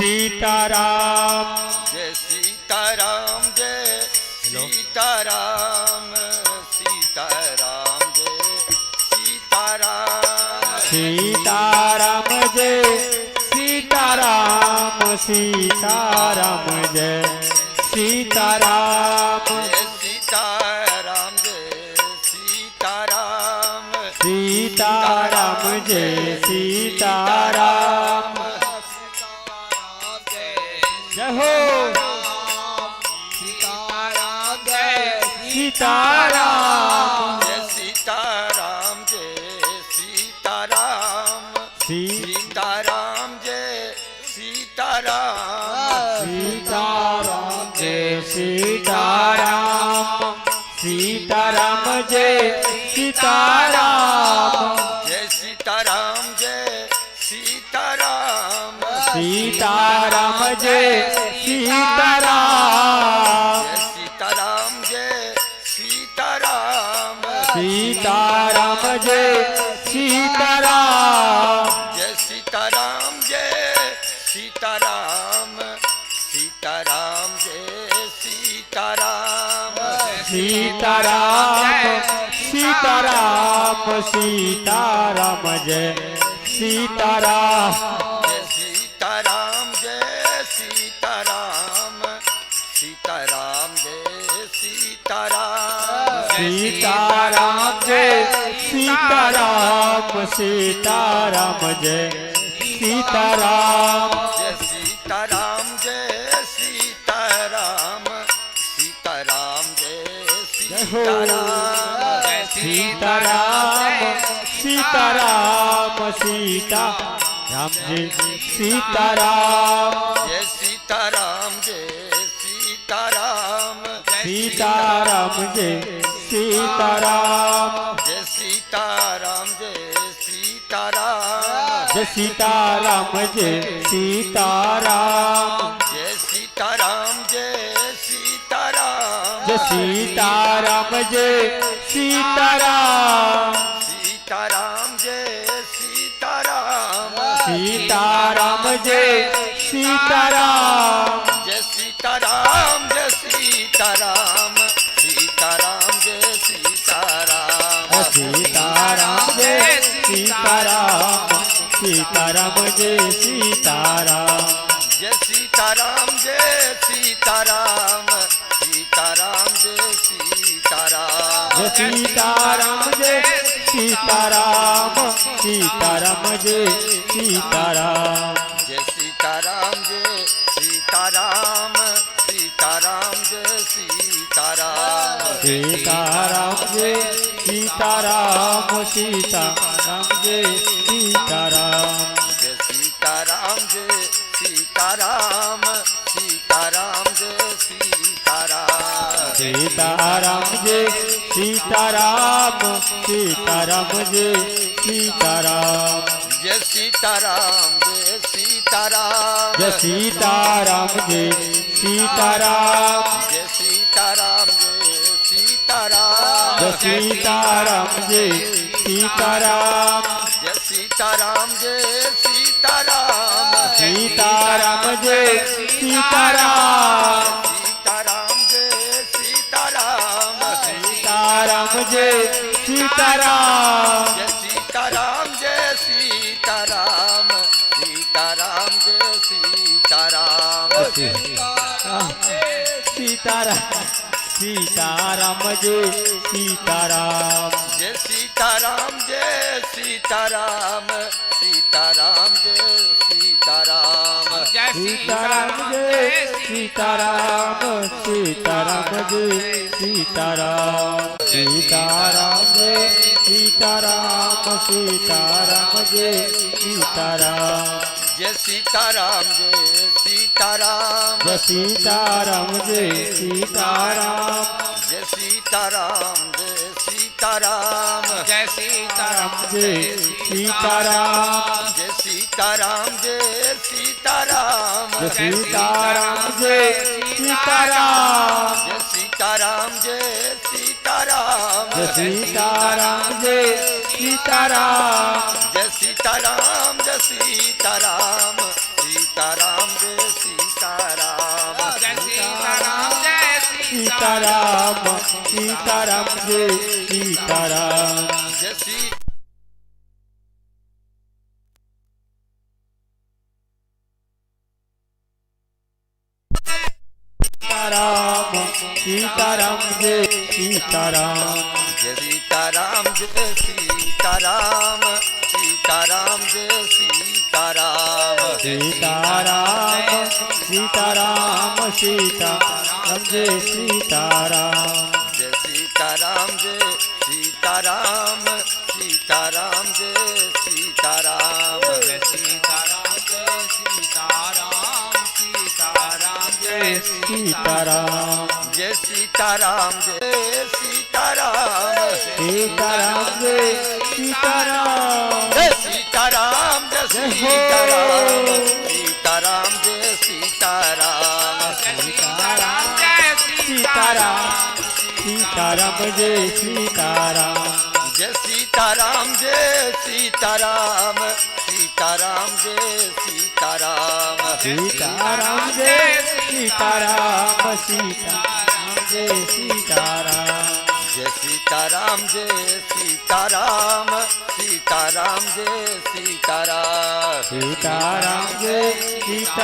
सीताराम जय सीताराम जय सीताराम सीताराम जय सीताराम सीताराम जय सीताराम सीताराम जय सीताराम जय सीताराम जय सीताराम सीताराम जय सीताराम जय हो सीताराम जय सीताराम जय सीताराम जय सीताराम सीताराम जय सीताराम सीताराम जय सीताराम सीताराम जय सीताराम जय सीताराम जय सीताराम सीताराम जय सीताराम जय सीताराम जय सीताराम सीताराम जय सीताराम जय सीताराम जय सीताराम सीताराम जय सीताराम सीताराम सीताराम सीताराम जय सीताराम जय सीताराम जय सीताराम सीताराम जय सीताराम सीताराम जय सीताराम सीताराम जय सीताराम जय सीताराम जय सीताराम सीताराम जय सीताराम जय सीताराम सीताराम सीताराम जय सीताराम जय सीताराम जय सीताराम सीताराम जय सीताराम जय सीताराम जय सीताराम जय सीताराम जय सीताराम जय सीताराम जय सीताराम जय सीताराम जय सीताराम सीताराम जय सीताराम सीताराम जय सीताराम जय सीताराम जय सीताराम सीताराम जय सीताराम सीताराम जय सीताराम सीताराम जय सीताराम जय सीताराम जय सीताराम सीताराम जय सीताराम जय सीताराम जय सीताराम सीताराम जय सीताराम जय सीताराम जय सीताराम सीताराम जय सीताराम सीताराम जय सीताराम सीताराम जय सीताराम जय सीताराम जय सीताराम सीताराम जय सीताराम सीताराम जय सीताराम सीताराम जय सीताराम जय सीताराम जय सीताराम जय सीताराम जय सीताराम जय सीताराम जय सीताराम जय सीताराम जय सीताराम जय सीताराम जय सीताराम सीताराम जय सीताराम सीताराम जय सीताराम सीताराम जय सीताराम जय सीताराम जय सीताराम सीताराम जय सीताराम सीताराम सीताराम जय सीताराम जय सीताराम जय सीताराम सीताराम जय सीताराम सीताराम जय सीताराम सीताराम जय सीताराम सीताराम जय सीताराम सीताराम जय सीताराम जय सीताराम जय सीताराम जय सीताराम जय सीताराम जय सीताराम जय सीताराम जय सीताराम जय सीताराम जय सीताराम जय सीताराम जय सीताराम जय सीताराम जय सीताराम जय सीताराम जय सीताराम जय सीताराम जय सीताराम जय सीताराम सीताराम सीताराम जय सीताराम जय सीताराम जय सीताराम सीताराम जय सीताराम जय सीताराम सीताराम जय सीताराम जय सीताराम जय सीताराम सीताराम जय सीताराम सीताराम सीताराम सीताराम जय सीताराम जय सीताराम जय सीताराम सीताराम जय सीताराम जय सीताराम जय सीताराम सीताराम जय सीताराम जय सीताराम जय सीताराम सीताराम जय सीताराम जय सीताराम जय सीताराम सीताराम जय सीताराम सीताराम जय सीताराम सीताराम जय सीताराम जय सीताराम जय सीताराम सीताराम जय सीताराम सीताराम जय सीताराम सीताराम जय सीताराम जय सीताराम जय सीताराम सीताराम जय सीताराम सीताराम जय सीता